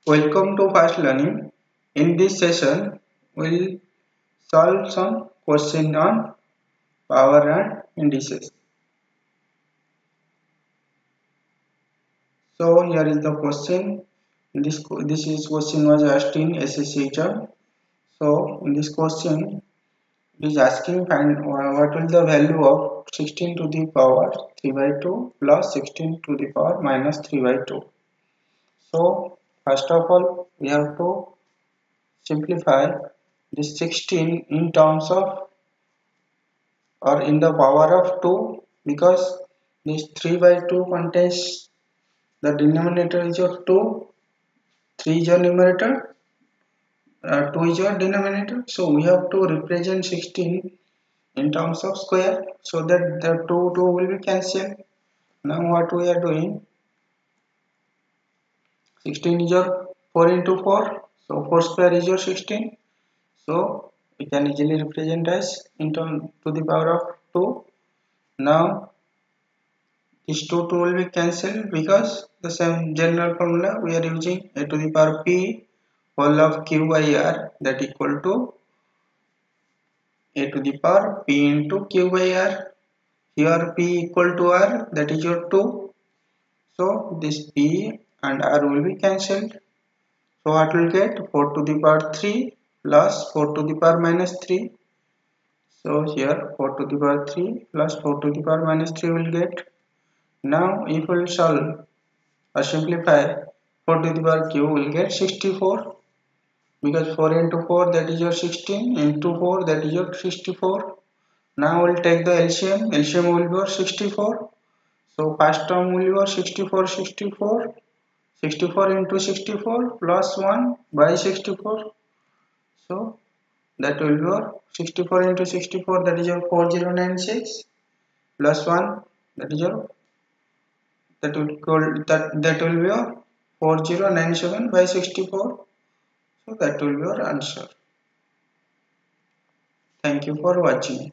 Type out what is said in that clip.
Welcome to Fast Learning. In this session, we'll solve some questions on power and indices. So here is the question. This is question was asked in SSC exam. So in this question, it is asking find what will the value of 16 to the power 3 by 2 plus 16 to the power minus 3 by 2. So first of all, we have to simplify this 16 in terms of or in the power of 2, because this 3 by 2 contains the denominator is your 2, 3 is your numerator, 2 is your denominator. So we have to represent 16 in terms of square so that the 2 will be cancelled. Now what we are doing, 16 is your 4 into 4, so 4 square is your 16. So we can easily represent as in term to the power of 2. Now this 2 will be cancelled because the same general formula we are using a to the power p whole of q by r, that equal to a to the power p into q by r. Here p equal to r, that is your 2. So this p and r will be cancelled. So what will get 4 to the power 3 plus 4 to the power minus 3. So here 4 to the power 3 plus 4 to the power minus 3 will get. Now if we will solve or simplify, 4 to the power q will get 64, because 4 into 4 that is your 16 into 4 that is your 64. Now we'll take the LCM will be your 64. So first term will be your 64 into 64 plus 1 by 64. So that will be your 64 into 64, that is your 4096, plus 1, that is your that will be your 4097 by 64. So that will be your answer. Thank you for watching.